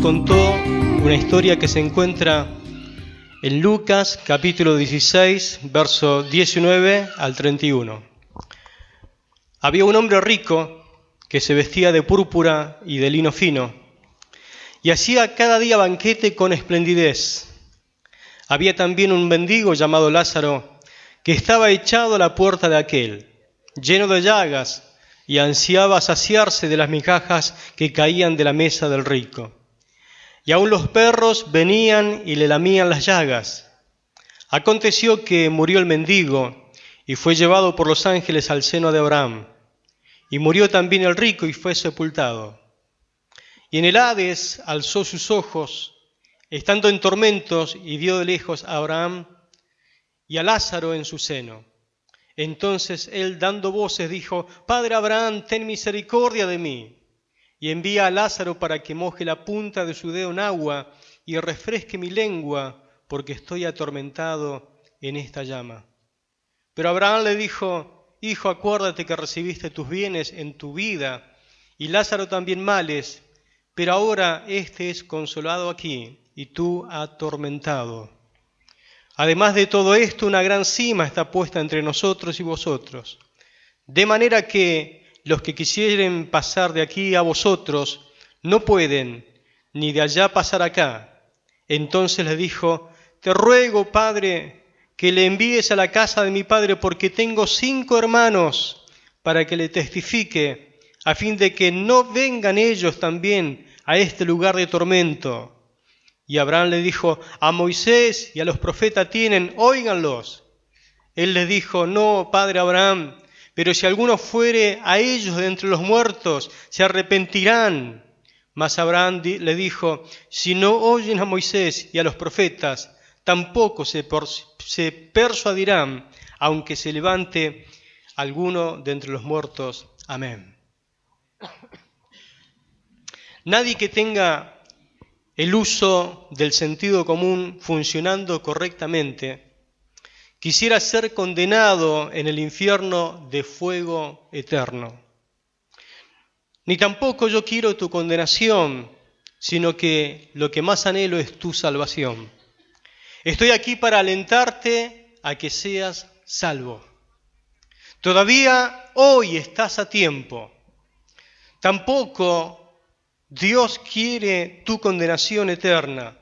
contó una historia que se encuentra en Lucas capítulo 16, verso 19 al 31. Había un hombre rico que se vestía de púrpura y de lino fino y hacía cada día banquete con esplendidez. Había también un mendigo llamado Lázaro que estaba echado a la puerta de aquel, lleno de llagas, y ansiaba saciarse de las migajas que caían de la mesa del rico. Y aun los perros venían y le lamían las llagas. Aconteció que murió el mendigo y fue llevado por los ángeles al seno de Abraham. Y murió también el rico y fue sepultado. Y en el Hades alzó sus ojos, estando en tormentos, y vio de lejos a Abraham y a Lázaro en su seno. Entonces él, dando voces, dijo: Padre Abraham, ten misericordia de mí, y envía a Lázaro para que moje la punta de su dedo en agua y refresque mi lengua, porque estoy atormentado en esta llama. Pero Abraham le dijo: Hijo, acuérdate que recibiste tus bienes en tu vida, y Lázaro también males, pero ahora éste es consolado aquí, y tú atormentado. Además de todo esto, una gran sima está puesta entre nosotros y vosotros, de manera que los que quisieren pasar de aquí a vosotros no pueden, ni de allá pasar acá. Entonces le dijo: Te ruego, Padre, que le envíes a la casa de mi padre, porque tengo 5 hermanos, para que le testifique, a fin de que no vengan ellos también a este lugar de tormento. Y Abraham le dijo: A Moisés y a los profetas tienen, óiganlos. Él les dijo: No, padre Abraham, pero si alguno fuere a ellos de entre los muertos, se arrepentirán. Mas Abraham le dijo: Si no oyen a Moisés y a los profetas, tampoco se persuadirán, aunque se levante alguno de entre los muertos. Amén. Nadie que tenga el uso del sentido común funcionando correctamente quisiera ser condenado en el infierno de fuego eterno. Ni tampoco yo quiero tu condenación, sino que lo que más anhelo es tu salvación. Estoy aquí para alentarte a que seas salvo. Todavía hoy estás a tiempo. Tampoco Dios quiere tu condenación eterna.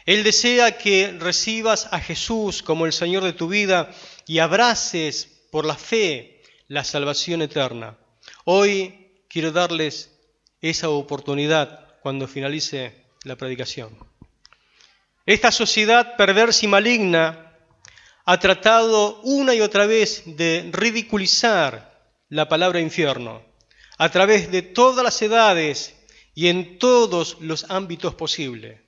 Él desea que recibas a Jesús como el Señor de tu vida y abraces por la fe la salvación eterna. Hoy quiero darles esa oportunidad cuando finalice la predicación. Esta sociedad perversa y maligna ha tratado una y otra vez de ridiculizar la palabra infierno a través de todas las edades y en todos los ámbitos posibles.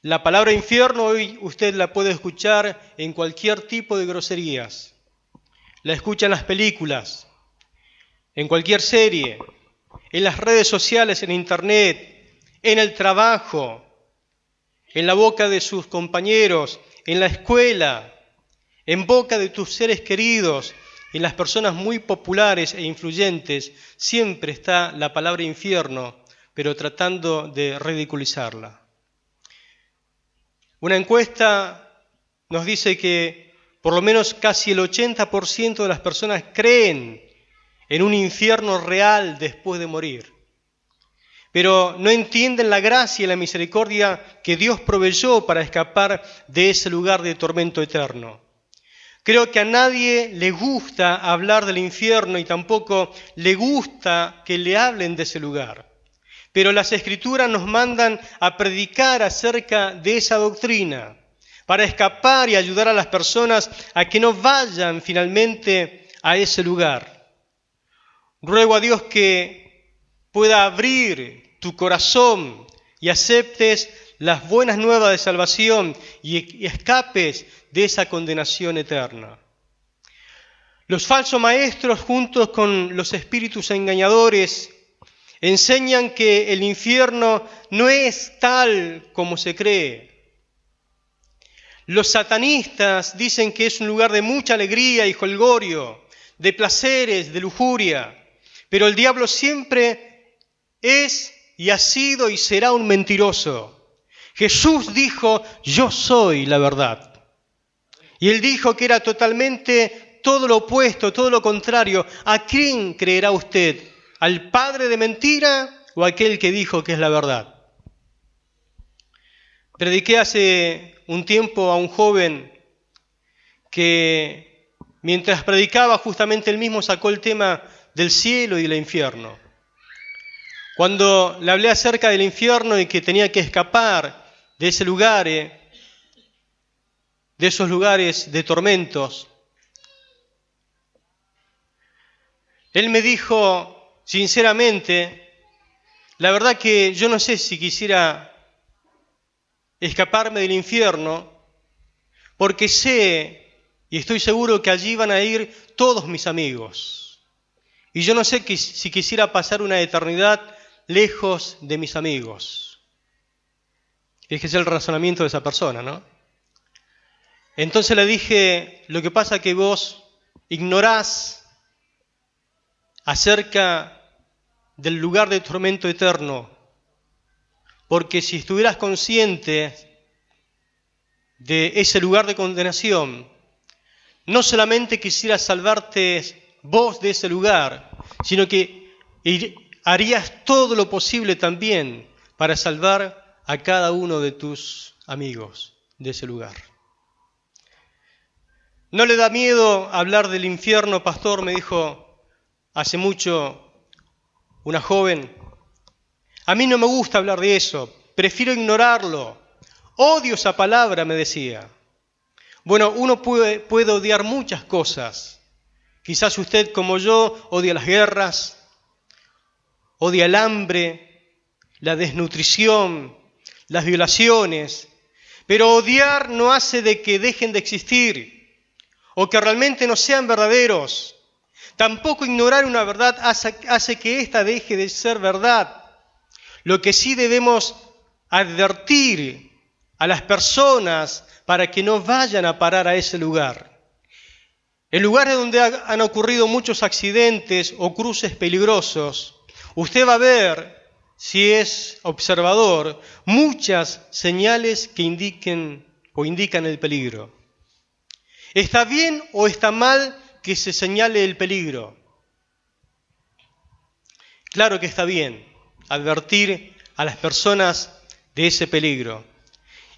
La palabra infierno hoy usted la puede escuchar en cualquier tipo de groserías. La escucha en las películas, en cualquier serie, en las redes sociales, en internet, en el trabajo, en la boca de sus compañeros, en la escuela, en boca de tus seres queridos, en las personas muy populares e influyentes. Siempre está la palabra infierno, pero tratando de ridiculizarla. Una encuesta nos dice que por lo menos casi el 80% de las personas creen en un infierno real después de morir, pero no entienden la gracia y la misericordia que Dios proveyó para escapar de ese lugar de tormento eterno. Creo que a nadie le gusta hablar del infierno y tampoco le gusta que le hablen de ese lugar. Pero las Escrituras nos mandan a predicar acerca de esa doctrina para escapar y ayudar a las personas a que no vayan finalmente a ese lugar. Ruego a Dios que pueda abrir tu corazón y aceptes las buenas nuevas de salvación y escapes de esa condenación eterna. Los falsos maestros, juntos con los espíritus engañadores, enseñan que el infierno no es tal como se cree. Los satanistas dicen que es un lugar de mucha alegría y jolgorio, de placeres, de lujuria, pero el diablo siempre es y ha sido y será un mentiroso. Jesús dijo, yo soy la verdad. Y él dijo que era totalmente todo lo opuesto, todo lo contrario. ¿A quién creerá usted? ¿Al padre de mentira o a aquel que dijo que es la verdad? Prediqué hace un tiempo a un joven que mientras predicaba justamente él mismo sacó el tema del cielo y del infierno. Cuando le hablé acerca del infierno y que tenía que escapar de ese lugar, de esos lugares de tormentos, él me dijo sinceramente, la verdad que yo no sé si quisiera escaparme del infierno, porque sé y estoy seguro que allí van a ir todos mis amigos. Y yo no sé si quisiera pasar una eternidad lejos de mis amigos. Ese es el razonamiento de esa persona, ¿no? Entonces le dije, lo que pasa es que vos ignorás acerca del lugar de tormento eterno, porque si estuvieras consciente de ese lugar de condenación, no solamente quisieras salvarte vos de ese lugar, sino que harías todo lo posible también para salvar a cada uno de tus amigos de ese lugar. ¿No le da miedo hablar del infierno, pastor?, me dijo hace mucho una joven. A mí no me gusta hablar de eso, prefiero ignorarlo. Odio esa palabra, me decía. Bueno, uno puede odiar muchas cosas. Quizás usted, como yo, odia las guerras, odia el hambre, la desnutrición, las violaciones. Pero odiar no hace de que dejen de existir o que realmente no sean verdaderos. Tampoco ignorar una verdad hace que ésta deje de ser verdad. Lo que sí debemos advertir a las personas para que no vayan a parar a ese lugar. En lugares donde han ocurrido muchos accidentes o cruces peligrosos, usted va a ver, si es observador, muchas señales que indican el peligro. ¿Está bien o está mal que se señale el peligro? Claro que está bien advertir a las personas de ese peligro.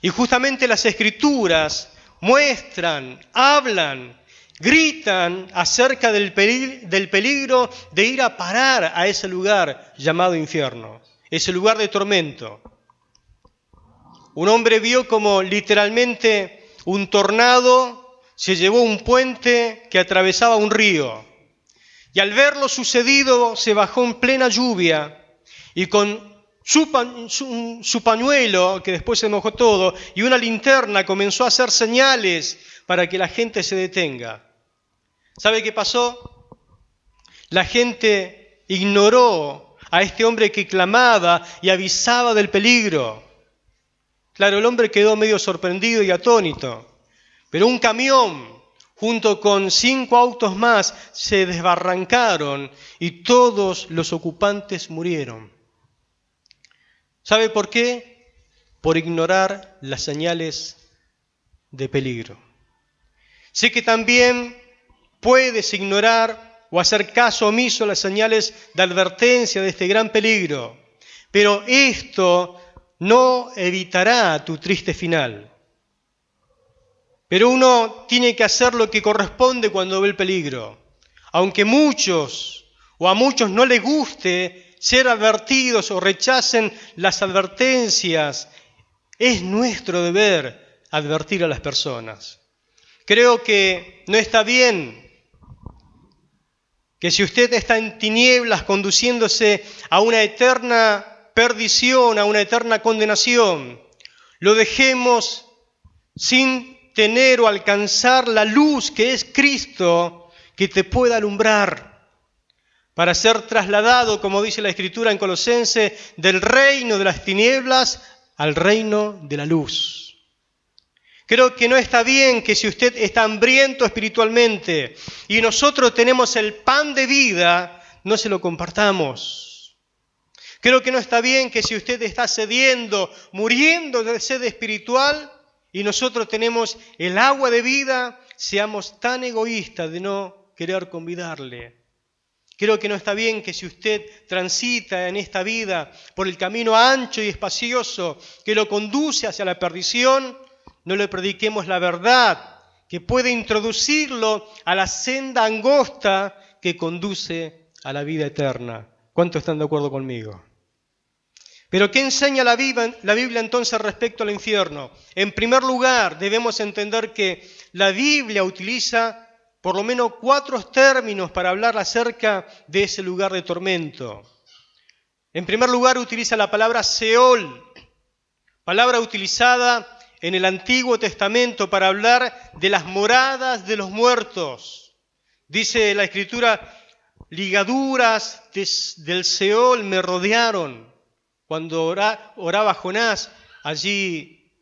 Y justamente las Escrituras muestran, hablan, gritan acerca del peligro de ir a parar a ese lugar llamado infierno, ese lugar de tormento. Un hombre vio como literalmente un tornado se llevó un puente que atravesaba un río. Y al ver lo sucedido se bajó en plena lluvia y con su pañuelo, que después se mojó todo, y una linterna comenzó a hacer señales para que la gente se detenga. ¿Sabe qué pasó? La gente ignoró a este hombre que clamaba y avisaba del peligro. Claro, el hombre quedó medio sorprendido y atónito, pero un camión junto con 5 autos más se desbarrancaron y todos los ocupantes murieron. ¿Sabe por qué? Por ignorar las señales de peligro. Sé que también puedes ignorar o hacer caso omiso a las señales de advertencia de este gran peligro, pero esto no evitará tu triste final. Pero uno tiene que hacer lo que corresponde cuando ve el peligro. Aunque a muchos no les guste ser advertidos o rechacen las advertencias, es nuestro deber advertir a las personas. Creo que no está bien que si usted está en tinieblas conduciéndose a una eterna perdición, a una eterna condenación, lo dejemos sin tener o alcanzar la luz que es Cristo, que te pueda alumbrar para ser trasladado, como dice la Escritura en Colosenses, del reino de las tinieblas al reino de la luz. Creo que no está bien que si usted está hambriento espiritualmente y nosotros tenemos el pan de vida, no se lo compartamos. Creo que no está bien que si usted está sediento, muriendo de sed espiritual, y nosotros tenemos el agua de vida, seamos tan egoístas de no querer convidarle. Creo que no está bien que si usted transita en esta vida por el camino ancho y espacioso que lo conduce hacia la perdición, no le prediquemos la verdad que puede introducirlo a la senda angosta que conduce a la vida eterna. ¿Cuántos están de acuerdo conmigo? Pero ¿qué enseña la Biblia entonces respecto al infierno? En primer lugar, debemos entender que la Biblia utiliza por lo menos 4 términos para hablar acerca de ese lugar de tormento. En primer lugar, utiliza la palabra Seol, palabra utilizada en el Antiguo Testamento para hablar de las moradas de los muertos. Dice la Escritura, ligaduras del Seol me rodearon. Cuando oraba Jonás allí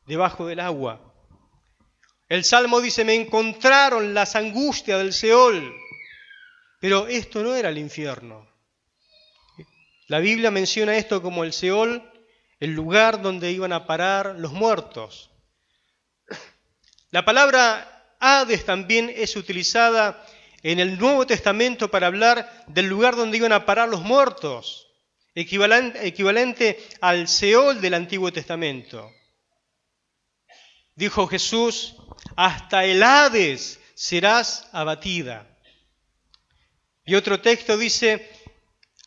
debajo del agua. El Salmo dice, me encontraron las angustias del Seol. Pero esto no era el infierno. La Biblia menciona esto como el Seol, el lugar donde iban a parar los muertos. La palabra Hades también es utilizada en el Nuevo Testamento para hablar del lugar donde iban a parar los muertos. Equivalente al Seol del Antiguo Testamento. Dijo Jesús, hasta el Hades serás abatida. Y otro texto dice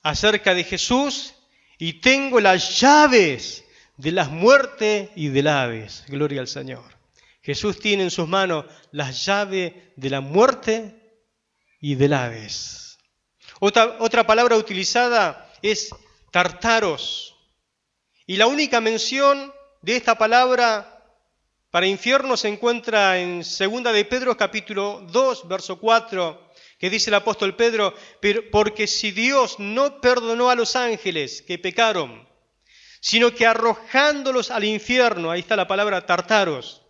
acerca de Jesús, y tengo las llaves de la muerte y del Hades. Gloria al Señor. Jesús tiene en sus manos las llaves de la muerte y del Hades. Otra palabra utilizada es Tartaros. Y la única mención de esta palabra para infierno se encuentra en 2 de Pedro capítulo 2, verso 4, que dice el apóstol Pedro, porque si Dios no perdonó a los ángeles que pecaron, sino que arrojándolos al infierno, ahí está la palabra Tartaros,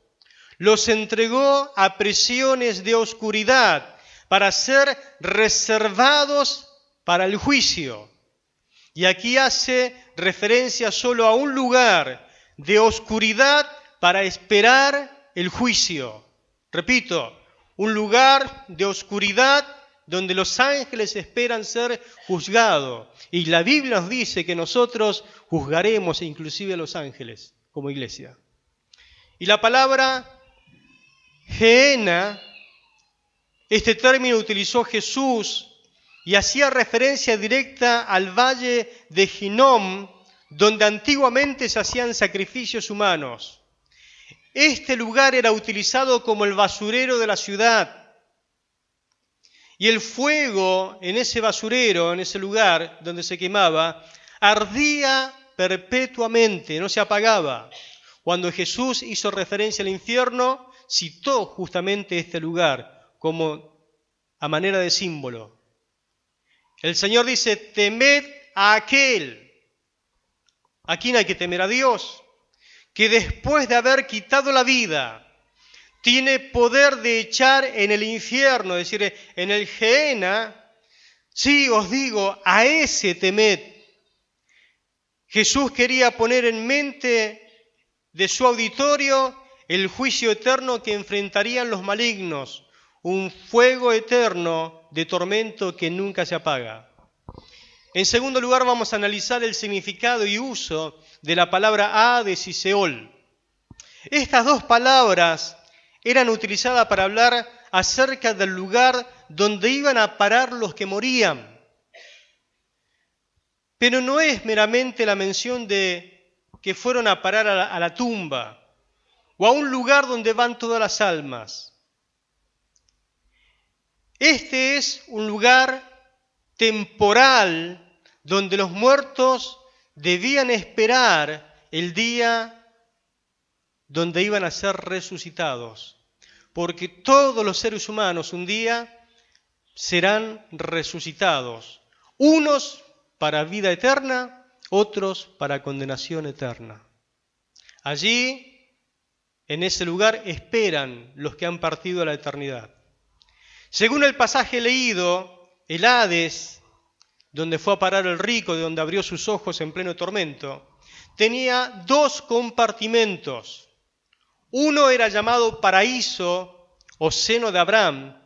los entregó a prisiones de oscuridad para ser reservados para el juicio. Y aquí hace referencia solo a un lugar de oscuridad para esperar el juicio. Repito, un lugar de oscuridad donde los ángeles esperan ser juzgados. Y la Biblia nos dice que nosotros juzgaremos inclusive a los ángeles como iglesia. Y la palabra Gehenna, este término utilizó Jesús y hacía referencia directa al valle de Hinnom, donde antiguamente se hacían sacrificios humanos. Este lugar era utilizado como el basurero de la ciudad. Y el fuego en ese basurero, en ese lugar donde se quemaba, ardía perpetuamente, no se apagaba. Cuando Jesús hizo referencia al infierno, citó justamente este lugar como a manera de símbolo. El Señor dice, temed a aquel. ¿A quién hay que temer? A Dios, que después de haber quitado la vida, tiene poder de echar en el infierno, es decir, en el Gehenna. Sí, os digo, a ese temed. Jesús quería poner en mente de su auditorio el juicio eterno que enfrentarían los malignos, un fuego eterno de tormento que nunca se apaga. En segundo lugar, vamos a analizar el significado y uso de la palabra Hades y Seol. Estas dos palabras eran utilizadas para hablar acerca del lugar donde iban a parar los que morían. Pero no es meramente la mención de que fueron a parar a la tumba o a un lugar donde van todas las almas. Este es un lugar temporal donde los muertos debían esperar el día donde iban a ser resucitados, porque todos los seres humanos un día serán resucitados, unos para vida eterna, otros para condenación eterna. Allí, en ese lugar, esperan los que han partido a la eternidad. Según el pasaje leído, el Hades donde fue a parar el rico, de donde abrió sus ojos en pleno tormento, tenía dos compartimentos. Uno era llamado paraíso o seno de Abraham,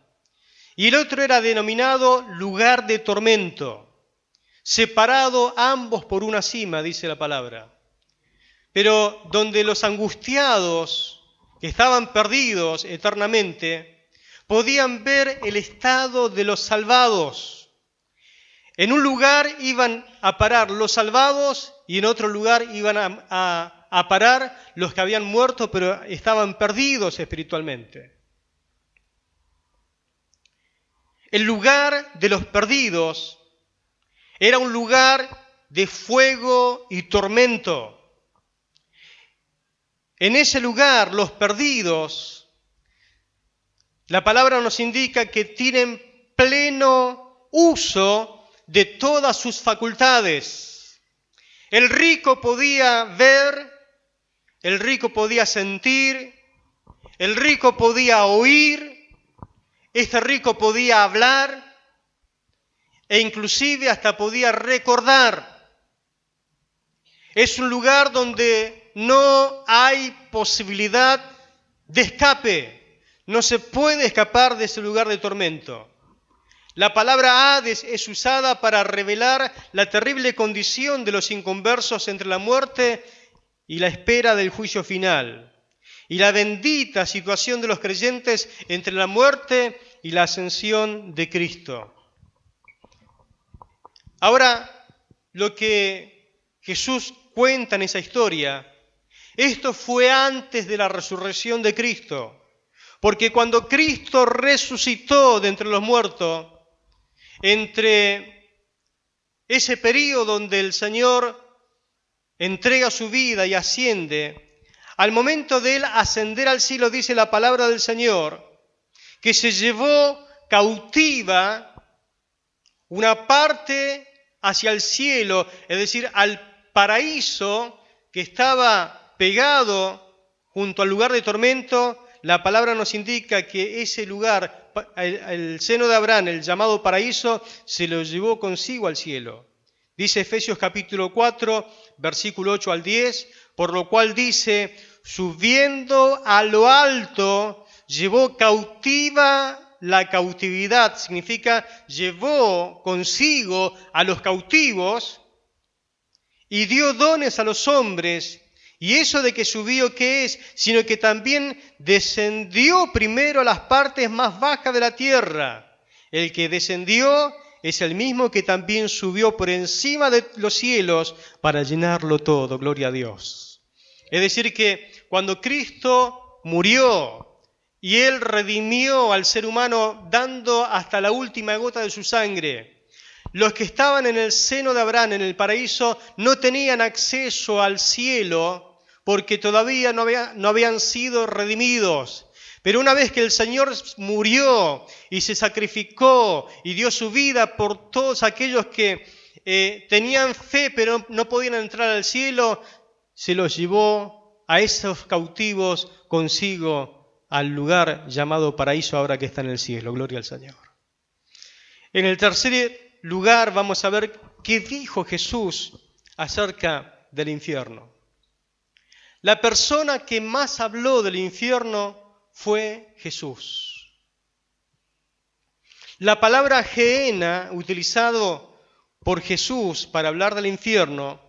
y el otro era denominado lugar de tormento, separado ambos por una cima, dice la palabra. Pero donde los angustiados, que estaban perdidos eternamente, podían ver el estado de los salvados. En un lugar iban a parar los salvados y en otro lugar iban a parar los que habían muerto pero estaban perdidos espiritualmente. El lugar de los perdidos era un lugar de fuego y tormento. En ese lugar, los perdidos, la palabra nos indica que tienen pleno uso de todas sus facultades. El rico podía ver, el rico podía sentir, el rico podía oír, este rico podía hablar e inclusive hasta podía recordar. Es un lugar donde no hay posibilidad de escape. No se puede escapar de ese lugar de tormento. La palabra Hades es usada para revelar la terrible condición de los inconversos entre la muerte y la espera del juicio final, y la bendita situación de los creyentes entre la muerte y la ascensión de Cristo. Ahora, lo que Jesús cuenta en esa historia, esto fue antes de la resurrección de Cristo, porque cuando Cristo resucitó de entre los muertos, entre ese periodo donde el Señor entrega su vida y asciende, al momento de Él ascender al cielo, dice la palabra del Señor, que se llevó cautiva una parte hacia el cielo, es decir, al paraíso que estaba pegado junto al lugar de tormento. La palabra nos indica que ese lugar, el seno de Abraham, el llamado paraíso, se lo llevó consigo al cielo. Dice Efesios capítulo 4, versículo 8 al 10, por lo cual dice, subiendo a lo alto, llevó cautiva la cautividad, significa llevó consigo a los cautivos y dio dones a los hombres. Y eso de que subió, ¿qué es? Sino que también descendió primero a las partes más bajas de la tierra. El que descendió es el mismo que también subió por encima de los cielos para llenarlo todo. Gloria a Dios. Es decir que cuando Cristo murió y Él redimió al ser humano dando hasta la última gota de su sangre, los que estaban en el seno de Abraham, en el paraíso, no tenían acceso al cielo porque todavía no habían sido redimidos. Pero una vez que el Señor murió y se sacrificó y dio su vida por todos aquellos que tenían fe pero no podían entrar al cielo, se los llevó a esos cautivos consigo al lugar llamado paraíso ahora que está en el cielo. Gloria al Señor. En el tercer lugar vamos a ver qué dijo Jesús acerca del infierno. La persona que más habló del infierno fue Jesús. La palabra Gehenna, utilizado por Jesús para hablar del infierno,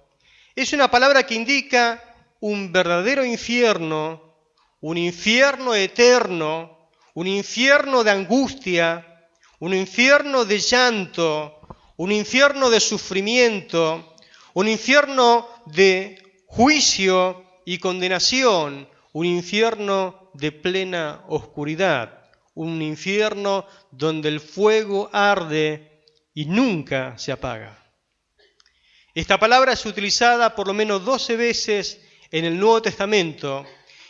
es una palabra que indica un verdadero infierno, un infierno eterno, un infierno de angustia, un infierno de llanto, un infierno de sufrimiento, un infierno de juicio y condenación, un infierno de plena oscuridad, un infierno donde el fuego arde y nunca se apaga. Esta palabra es utilizada por lo menos 12 veces en el Nuevo Testamento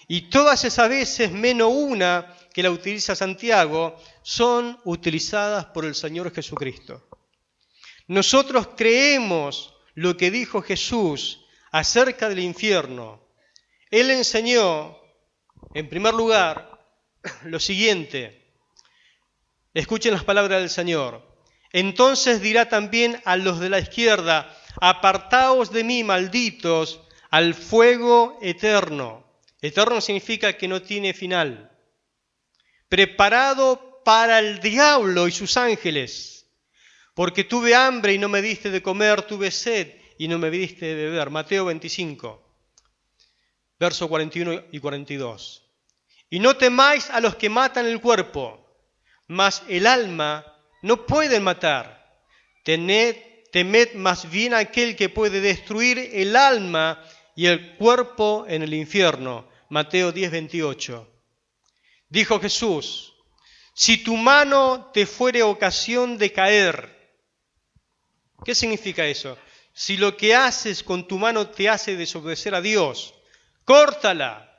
y todas esas veces, menos una que la utiliza Santiago, son utilizadas por el Señor Jesucristo. Nosotros creemos lo que dijo Jesús acerca del infierno. Él enseñó, en primer lugar, lo siguiente. Escuchen las palabras del Señor. Entonces dirá también a los de la izquierda: apartaos de mí, malditos, al fuego eterno. Eterno significa que no tiene final. Preparado para el diablo y sus ángeles. Porque tuve hambre y no me diste de comer, tuve sed y no me diste de beber. Mateo 25, versos 41 y 42. Y no temáis a los que matan el cuerpo, mas el alma no pueden matar. Temed más bien a aquel que puede destruir el alma y el cuerpo en el infierno. Mateo 10, 28. Dijo Jesús: si tu mano te fuere ocasión de caer. ¿Qué significa eso? Si lo que haces con tu mano te hace desobedecer a Dios, córtala.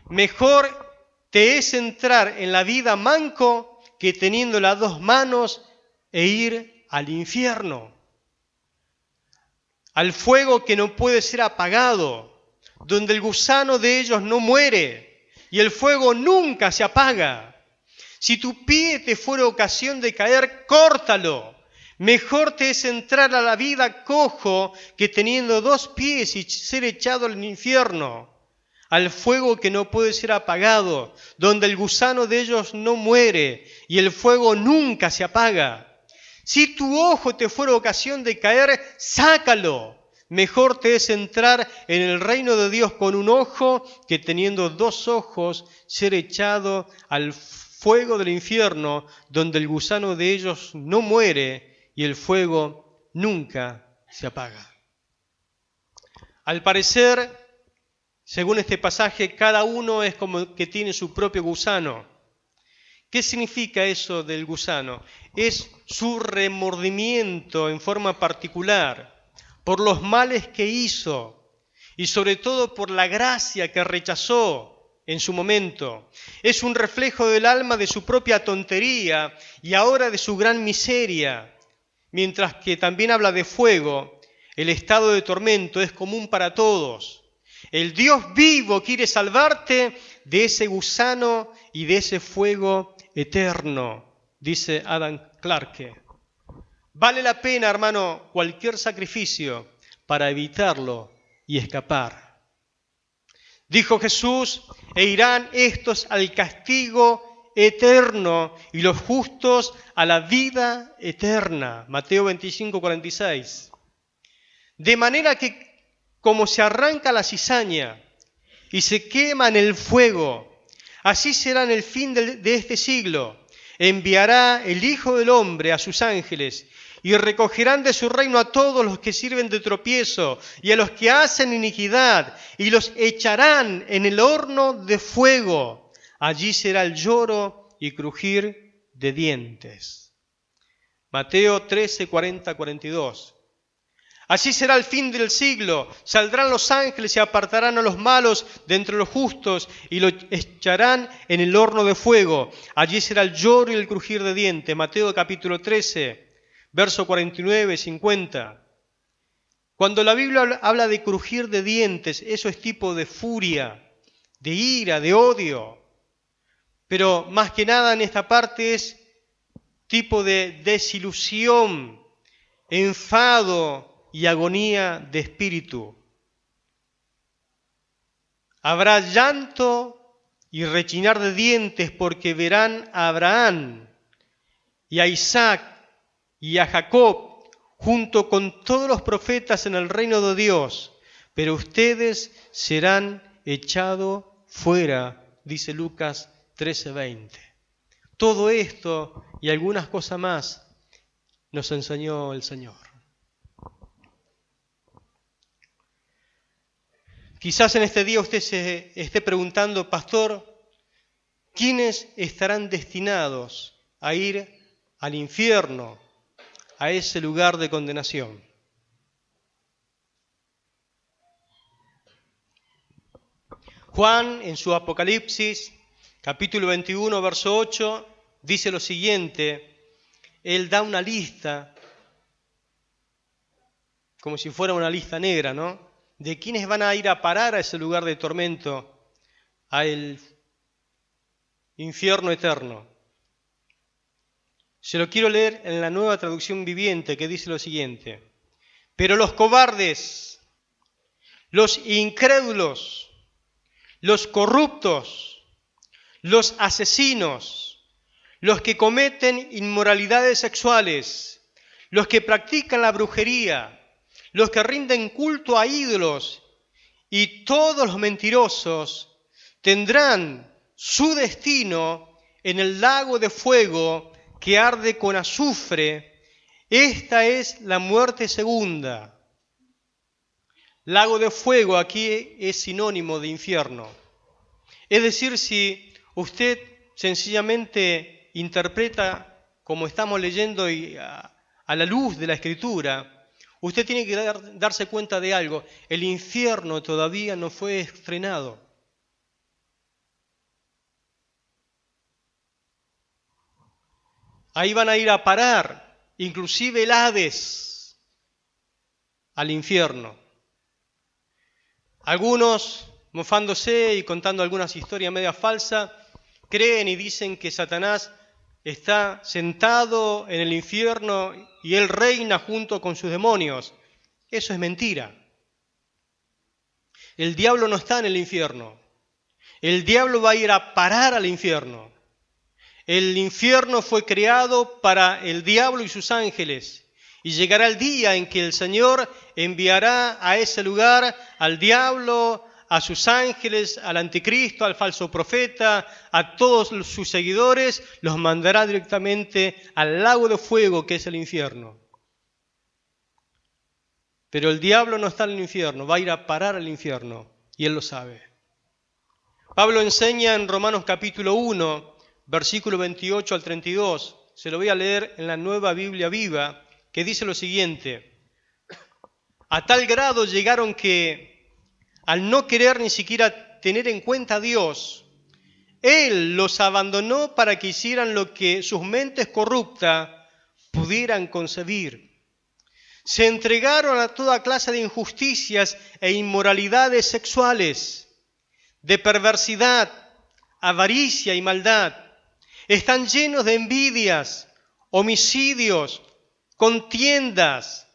Mejor te es entrar en la vida manco que teniendo las dos manos e ir al infierno, al fuego que no puede ser apagado, donde el gusano de ellos no muere y el fuego nunca se apaga. Si tu pie te fuera ocasión de caer, córtalo. Mejor te es entrar a la vida cojo que teniendo dos pies y ser echado al infierno, al fuego que no puede ser apagado, donde el gusano de ellos no muere y el fuego nunca se apaga. Si tu ojo te fuera ocasión de caer, sácalo. Mejor te es entrar en el reino de Dios con un ojo que teniendo dos ojos ser echado al fuego del infierno, donde el gusano de ellos no muere y el fuego nunca se apaga. Al parecer, según este pasaje, cada uno es como que tiene su propio gusano. ¿Qué significa eso del gusano? Es su remordimiento en forma particular por los males que hizo y sobre todo por la gracia que rechazó en su momento. Es un reflejo del alma de su propia tontería y ahora de su gran miseria. Mientras que también habla de fuego, el estado de tormento es común para todos. El Dios vivo quiere salvarte de ese gusano y de ese fuego eterno, dice Adam Clarke. Vale la pena, hermano, cualquier sacrificio para evitarlo y escapar. Dijo Jesús: e irán estos al castigo eterno y los justos a la vida eterna. Mateo 25, 46. De manera que como se arranca la cizaña y se quema en el fuego, así será en el fin de este siglo. Enviará el Hijo del Hombre a sus ángeles y recogerán de su reino a todos los que sirven de tropiezo y a los que hacen iniquidad y los echarán en el horno de fuego. Allí será el lloro y crujir de dientes. Mateo 13, 40, 42. Así será el fin del siglo. Saldrán los ángeles y apartarán a los malos de entre los justos y los echarán en el horno de fuego. Allí será el lloro y el crujir de dientes. Mateo capítulo 13, verso 49, 50. Cuando la Biblia habla de crujir de dientes, eso es tipo de furia, de ira, de odio. Pero más que nada en esta parte es tipo de desilusión, enfado y agonía de espíritu. Habrá llanto y rechinar de dientes porque verán a Abraham y a Isaac y a Jacob junto con todos los profetas en el reino de Dios, pero ustedes serán echados fuera, dice Lucas 13:20. Todo esto y algunas cosas más nos enseñó el Señor. Quizás en este día usted se esté preguntando: pastor, ¿quiénes estarán destinados a ir al infierno, a ese lugar de condenación? Juan, en su Apocalipsis, capítulo 21, verso 8, dice lo siguiente. Él da una lista, como si fuera una lista negra, ¿no?, de quienes van a ir a parar a ese lugar de tormento, al infierno eterno. Se lo quiero leer en la Nueva Traducción Viviente, que dice lo siguiente: pero los cobardes, los incrédulos, los corruptos, los asesinos, los que cometen inmoralidades sexuales, los que practican la brujería, los que rinden culto a ídolos y todos los mentirosos tendrán su destino en el lago de fuego que arde con azufre. Esta es la muerte segunda. Lago de fuego aquí es sinónimo de infierno. Es decir, si usted sencillamente interpreta como estamos leyendo y a la luz de la Escritura, usted tiene que darse cuenta de algo: el infierno todavía no fue estrenado. Ahí van a ir a parar, inclusive el Hades, al infierno. Algunos, mofándose y contando algunas historias media falsas, creen y dicen que Satanás está sentado en el infierno y él reina junto con sus demonios. Eso es mentira. El diablo no está en el infierno. El diablo va a ir a parar al infierno. El infierno fue creado para el diablo y sus ángeles. Y llegará el día en que el Señor enviará a ese lugar al diablo, a sus ángeles, al anticristo, al falso profeta, a todos sus seguidores, los mandará directamente al lago de fuego que es el infierno. Pero el diablo no está en el infierno, va a ir a parar al infierno, y él lo sabe. Pablo enseña en Romanos capítulo 1, versículo 28 al 32, se lo voy a leer en la Nueva Biblia Viva, que dice lo siguiente: a tal grado llegaron que, al no querer ni siquiera tener en cuenta a Dios, Él los abandonó para que hicieran lo que sus mentes corruptas pudieran concebir. Se entregaron a toda clase de injusticias e inmoralidades sexuales, de perversidad, avaricia y maldad. Están llenos de envidias, homicidios, contiendas,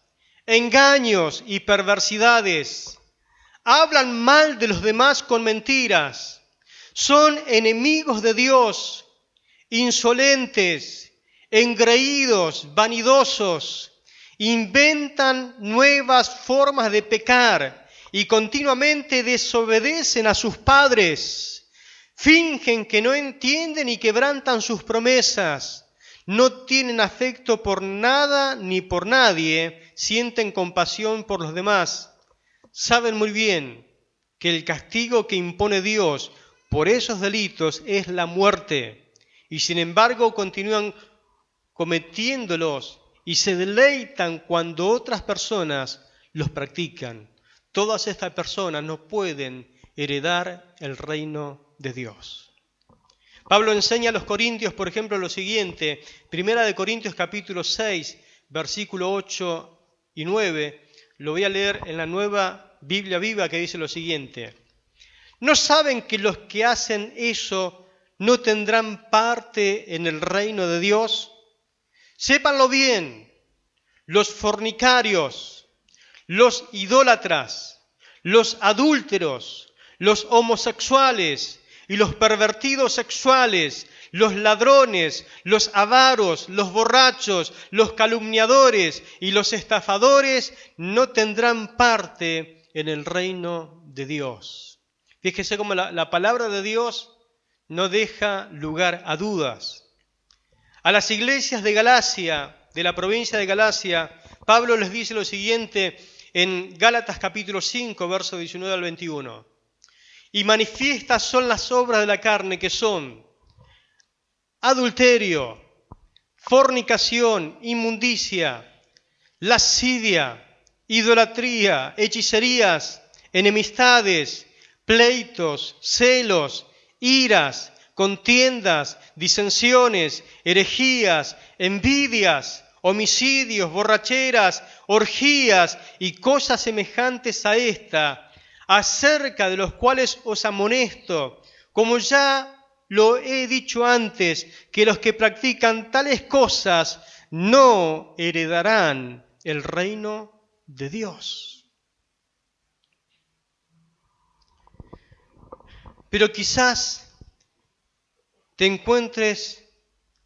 engaños y perversidades. Hablan mal de los demás con mentiras. Son enemigos de Dios, insolentes, engreídos, vanidosos. Inventan nuevas formas de pecar y continuamente desobedecen a sus padres. Fingen que no entienden y quebrantan sus promesas. No tienen afecto por nada ni por nadie, sienten compasión por los demás. Saben muy bien que el castigo que impone Dios por esos delitos es la muerte, y sin embargo continúan cometiéndolos y se deleitan cuando otras personas los practican. Todas estas personas no pueden heredar el reino de Dios. Pablo enseña a los corintios, por ejemplo, lo siguiente: 1 Corintios capítulo 6, versículo 8 y 9, lo voy a leer en la Nueva Biblia Viva, que dice lo siguiente: ¿no saben que los que hacen eso no tendrán parte en el reino de Dios? Sépanlo bien, los fornicarios, los idólatras, los adúlteros, los homosexuales y los pervertidos sexuales, los ladrones, los avaros, los borrachos, los calumniadores y los estafadores no tendrán parte en el reino de Dios. Fíjese cómo la palabra de Dios no deja lugar a dudas. A las iglesias de Galacia, de la provincia de Galacia, Pablo les dice lo siguiente en Gálatas capítulo 5, versos 19 al 21. Y manifiestas son las obras de la carne, que son adulterio, fornicación, inmundicia, lascivia, idolatría, hechicerías, enemistades, pleitos, celos, iras, contiendas, disensiones, herejías, envidias, homicidios, borracheras, orgías y cosas semejantes a esta, acerca de los cuales os amonesto, como ya lo he dicho antes, que los que practican tales cosas no heredarán el reino de Dios. Pero quizás te encuentres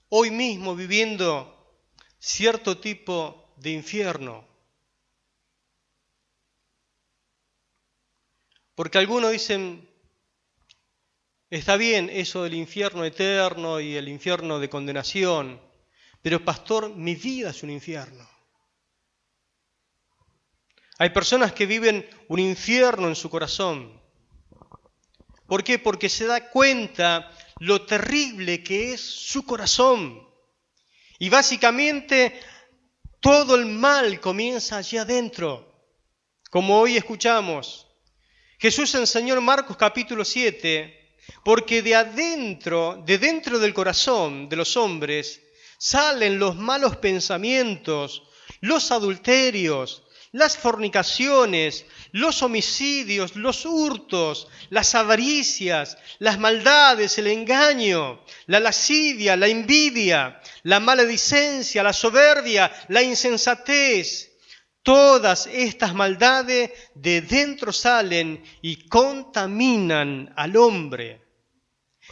hoy mismo viviendo cierto tipo de infierno. Porque algunos dicen, está bien eso del infierno eterno y el infierno de condenación, pero pastor, mi vida es un infierno. Hay personas que viven un infierno en su corazón. ¿Por qué? Porque se da cuenta lo terrible que es su corazón. Y básicamente todo el mal comienza allí adentro. Como hoy escuchamos, Jesús enseñó en Marcos capítulo 7, porque de dentro del corazón de los hombres, salen los malos pensamientos, los adulterios, las fornicaciones, los homicidios, los hurtos, las avaricias, las maldades, el engaño, la lascivia, la envidia, la maledicencia, la soberbia, la insensatez. Todas estas maldades de dentro salen y contaminan al hombre.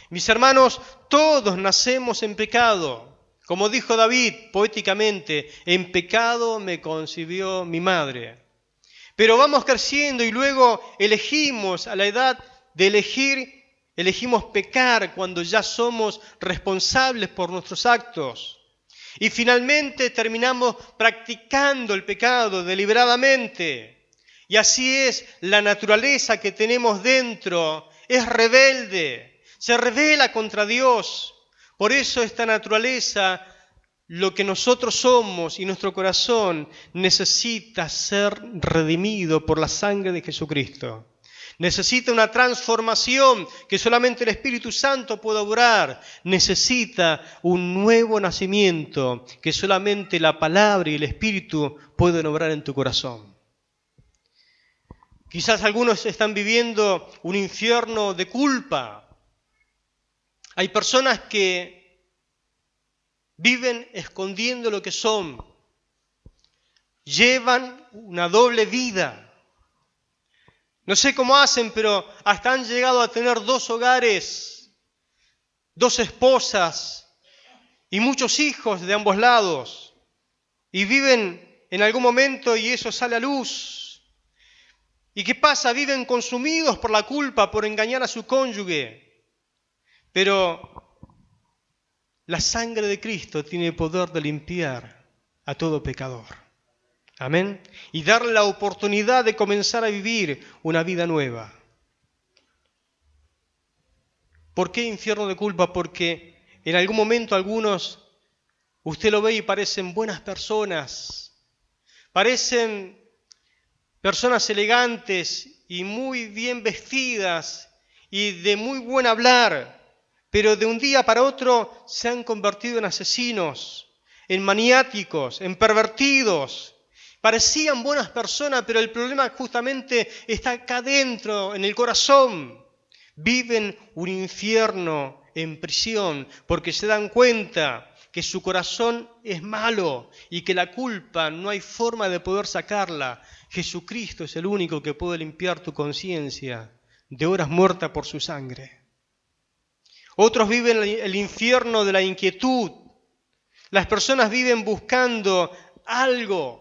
Mis hermanos, todos nacemos en pecado. Como dijo David poéticamente, en pecado me concibió mi madre. Pero vamos creciendo y luego elegimos, a la edad de elegir, elegimos pecar cuando ya somos responsables por nuestros actos. Y finalmente terminamos practicando el pecado deliberadamente. Y así es, la naturaleza que tenemos dentro es rebelde, se rebela contra Dios. Por eso esta naturaleza, lo que nosotros somos y nuestro corazón, necesita ser redimido por la sangre de Jesucristo. Necesita una transformación que solamente el Espíritu Santo puede obrar. Necesita un nuevo nacimiento que solamente la palabra y el Espíritu pueden obrar en tu corazón. Quizás algunos están viviendo un infierno de culpa. Hay personas que viven escondiendo lo que son. Llevan una doble vida. No sé cómo hacen, pero hasta han llegado a tener 2 hogares, 2 esposas y muchos hijos de ambos lados. Y viven en algún momento y eso sale a luz. ¿Y qué pasa? Viven consumidos por la culpa, por engañar a su cónyuge. Pero la sangre de Cristo tiene poder de limpiar a todo pecador. Amén. Y darle la oportunidad de comenzar a vivir una vida nueva. ¿Por qué infierno de culpa? Porque en algún momento algunos, usted lo ve y parecen buenas personas. Parecen personas elegantes y muy bien vestidas y de muy buen hablar. Pero de un día para otro se han convertido en asesinos, en maniáticos, en pervertidos. Parecían buenas personas, pero el problema justamente está acá dentro, en el corazón. Viven un infierno en prisión porque se dan cuenta que su corazón es malo y que la culpa no hay forma de poder sacarla. Jesucristo es el único que puede limpiar tu conciencia de horas muertas por su sangre. Otros viven el infierno de la inquietud. Las personas viven buscando algo.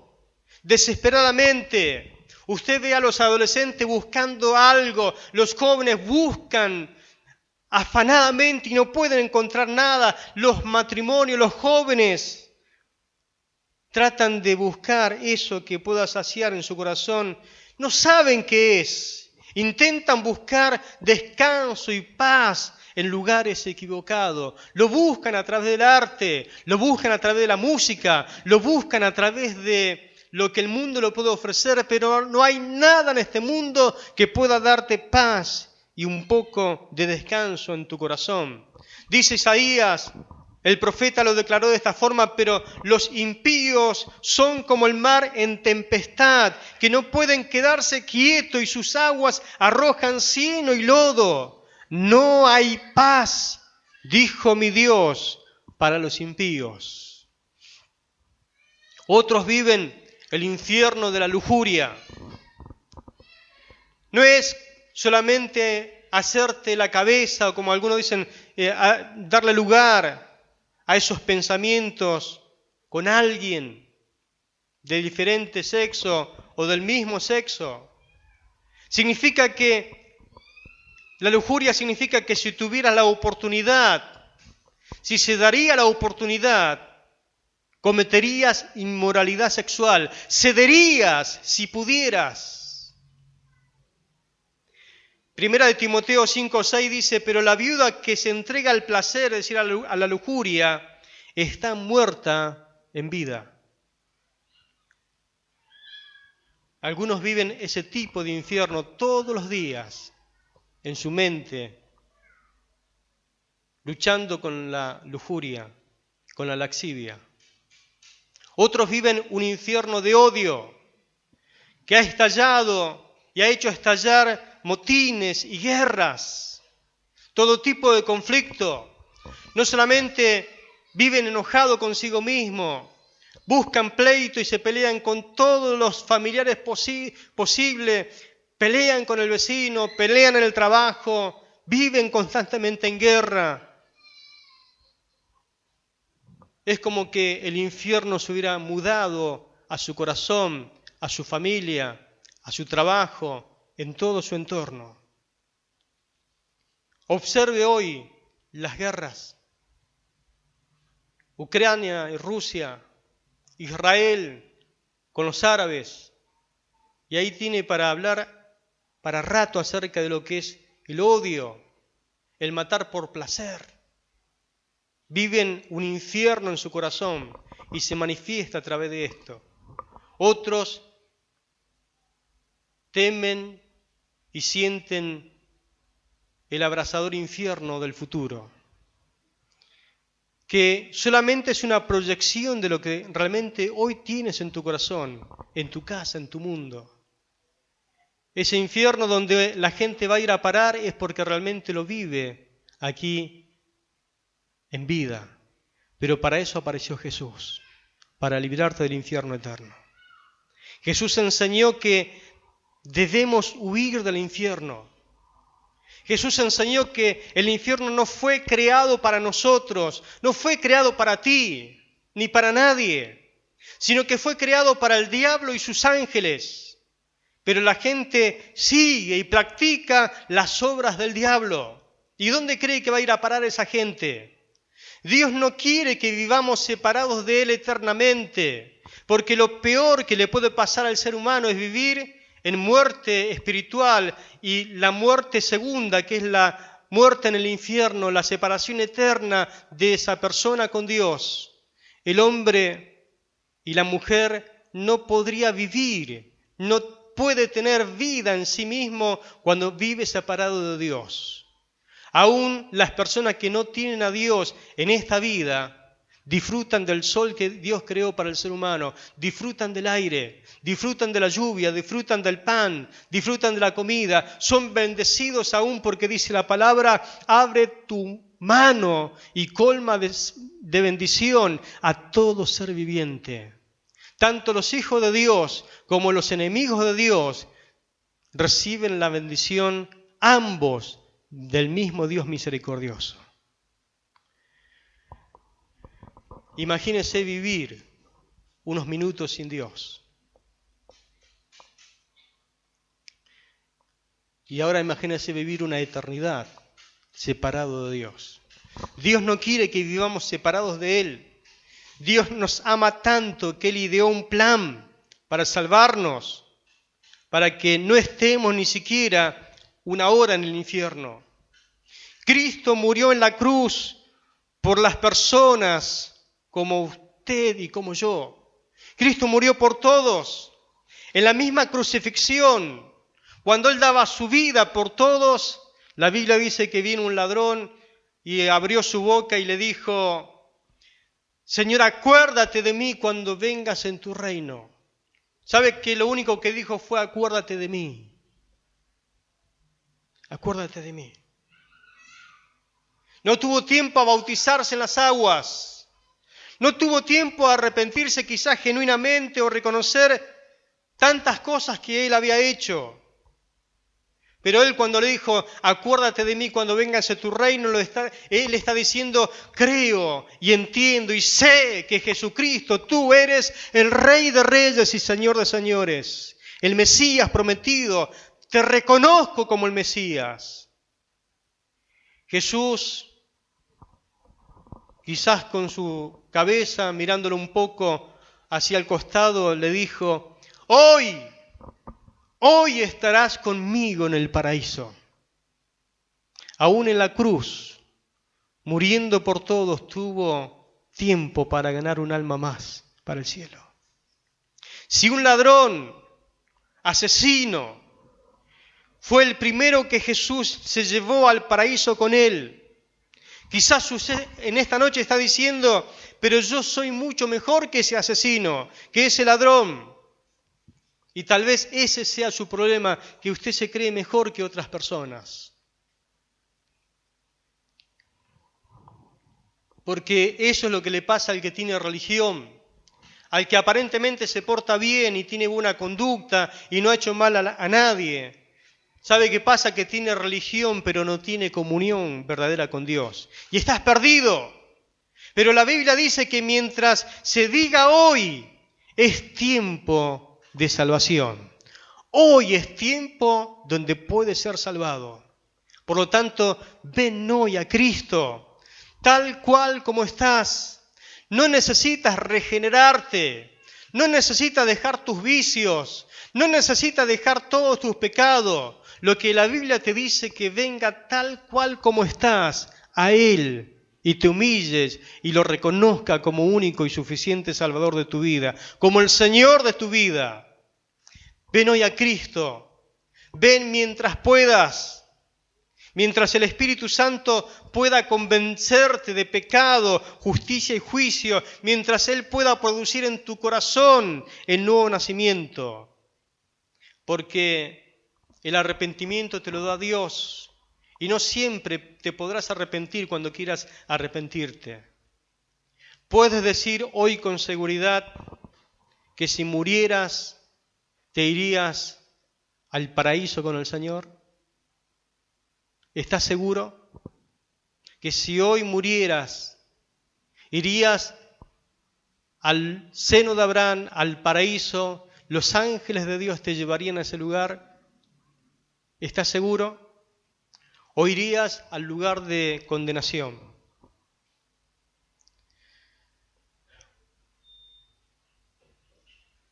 Desesperadamente, usted ve a los adolescentes buscando algo, los jóvenes buscan afanadamente y no pueden encontrar nada, los matrimonios, los jóvenes tratan de buscar eso que pueda saciar en su corazón, no saben qué es, intentan buscar descanso y paz en lugares equivocados, lo buscan a través del arte, lo buscan a través de la música, lo buscan a través de lo que el mundo le puede ofrecer, pero no hay nada en este mundo que pueda darte paz y un poco de descanso en tu corazón. Dice Isaías, el profeta lo declaró de esta forma, pero los impíos son como el mar en tempestad, que no pueden quedarse quietos y sus aguas arrojan cieno y lodo. No hay paz dijo mi Dios para los impíos. Otros viven el infierno de la lujuria. No es solamente hacerte la cabeza, o como algunos dicen, darle lugar a esos pensamientos con alguien de diferente sexo o del mismo sexo. Significa que la lujuria significa que si tuvieras la oportunidad, si se daría la oportunidad, cometerías inmoralidad sexual, cederías si pudieras. Primera de Timoteo 5:6 dice, pero la viuda que se entrega al placer, es decir, a la lujuria, está muerta en vida. Algunos viven ese tipo de infierno todos los días en su mente, luchando con la lujuria, con la laxivia. Otros viven un infierno de odio que ha estallado y ha hecho estallar motines y guerras, todo tipo de conflicto. No solamente viven enojados consigo mismos, buscan pleito y se pelean con todos los familiares posibles, pelean con el vecino, pelean en el trabajo, viven constantemente en guerra. Es como que el infierno se hubiera mudado a su corazón, a su familia, a su trabajo, en todo su entorno. Observe hoy las guerras. Ucrania y Rusia, Israel con los árabes. Y ahí tiene para hablar para rato acerca de lo que es el odio, el matar por placer. Viven un infierno en su corazón y se manifiesta a través de esto. Otros temen y sienten el abrasador infierno del futuro, que solamente es una proyección de lo que realmente hoy tienes en tu corazón, en tu casa, en tu mundo. Ese infierno donde la gente va a ir a parar es porque realmente lo vive aquí en vida. Pero para eso apareció Jesús, para librarte del infierno eterno. Jesús enseñó que debemos huir del infierno. Jesús enseñó que el infierno no fue creado para nosotros, no fue creado para ti, ni para nadie, sino que fue creado para el diablo y sus ángeles. Pero la gente sigue y practica las obras del diablo. ¿Y dónde cree que va a ir a parar esa gente? Dios no quiere que vivamos separados de Él eternamente, porque lo peor que le puede pasar al ser humano es vivir en muerte espiritual y la muerte segunda, que es la muerte en el infierno, la separación eterna de esa persona con Dios. El hombre y la mujer no podría vivir, no puede tener vida en sí mismo cuando vive separado de Dios. Aún las personas que no tienen a Dios en esta vida disfrutan del sol que Dios creó para el ser humano, disfrutan del aire, disfrutan de la lluvia, disfrutan del pan, disfrutan de la comida, son bendecidos aún porque dice la palabra, abre tu mano y colma de bendición a todo ser viviente. Tanto los hijos de Dios como los enemigos de Dios reciben la bendición ambos del mismo Dios misericordioso. Imagínese vivir unos minutos sin Dios. Y ahora imagínese vivir una eternidad separado de Dios. Dios no quiere que vivamos separados de Él. Dios nos ama tanto que Él ideó un plan para salvarnos, para que no estemos ni siquiera una hora en el infierno. Cristo murió en la cruz por las personas como usted y como yo. Cristo murió por todos. En la misma crucifixión, cuando Él daba su vida por todos, la Biblia dice que vino un ladrón y abrió su boca y le dijo, Señor, acuérdate de mí cuando vengas en tu reino. ¿Sabe que lo único que dijo fue acuérdate de mí? Acuérdate de mí. No tuvo tiempo a bautizarse en las aguas. No tuvo tiempo a arrepentirse quizás genuinamente o reconocer tantas cosas que él había hecho. Pero él cuando le dijo, acuérdate de mí cuando vengas a tu reino, él está diciendo, creo y entiendo y sé que Jesucristo, tú eres el Rey de Reyes y Señor de Señores, el Mesías prometido, te reconozco como el Mesías. Jesús, quizás con su cabeza mirándolo un poco hacia el costado, le dijo, Hoy estarás conmigo en el paraíso. Aún en la cruz, muriendo por todos, tuvo tiempo para ganar un alma más para el cielo. Si un ladrón, asesino, fue el primero que Jesús se llevó al paraíso con él, quizás usted en esta noche está diciendo, pero yo soy mucho mejor que ese asesino, que ese ladrón. Y tal vez ese sea su problema, que usted se cree mejor que otras personas. Porque eso es lo que le pasa al que tiene religión, al que aparentemente se porta bien y tiene buena conducta y no ha hecho mal a nadie. ¿Sabe qué pasa? Que tiene religión pero no tiene comunión verdadera con Dios. Y estás perdido. Pero la Biblia dice que mientras se diga hoy, es tiempo de salvación. Hoy es tiempo donde puedes ser salvado. Por lo tanto, ven hoy a Cristo, tal cual como estás. No necesitas regenerarte, no necesitas dejar tus vicios, no necesitas dejar todos tus pecados. Lo que la Biblia te dice que venga tal cual como estás a Él y te humilles y lo reconozca como único y suficiente Salvador de tu vida, como el Señor de tu vida. Ven hoy a Cristo, ven mientras puedas, mientras el Espíritu Santo pueda convencerte de pecado, justicia y juicio, mientras Él pueda producir en tu corazón el nuevo nacimiento. Porque el arrepentimiento te lo da Dios. Y no siempre te podrás arrepentir cuando quieras arrepentirte. Puedes decir hoy con seguridad que si murieras, ¿te irías al paraíso con el Señor? ¿Estás seguro que si hoy murieras, irías al seno de Abraham, al paraíso? ¿Los ángeles de Dios te llevarían a ese lugar? ¿Estás seguro? ¿O irías al lugar de condenación?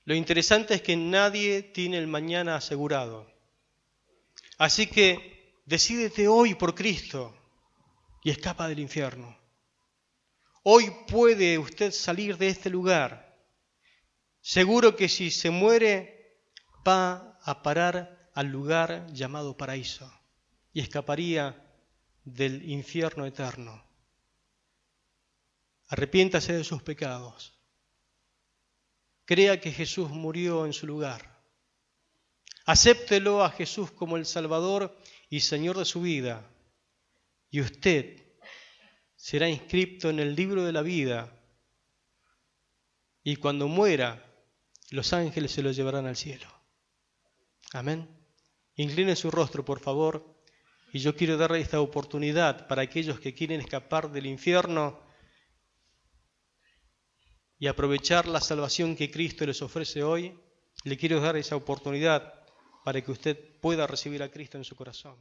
Lo interesante es que nadie tiene el mañana asegurado. Así que decídete hoy por Cristo y escapa del infierno. Hoy puede usted salir de este lugar. Seguro que si se muere va a parar al lugar llamado paraíso y escaparía del infierno eterno. Arrepiéntase de sus pecados. Crea que Jesús murió en su lugar. Acéptelo a Jesús como el Salvador y Señor de su vida. Y usted será inscrito en el libro de la vida. Y cuando muera, los ángeles se lo llevarán al cielo. Amén. Incline su rostro, por favor. Y yo quiero darle esta oportunidad para aquellos que quieren escapar del infierno y aprovechar la salvación que Cristo les ofrece hoy. Le quiero dar esa oportunidad para que usted pueda recibir a Cristo en su corazón.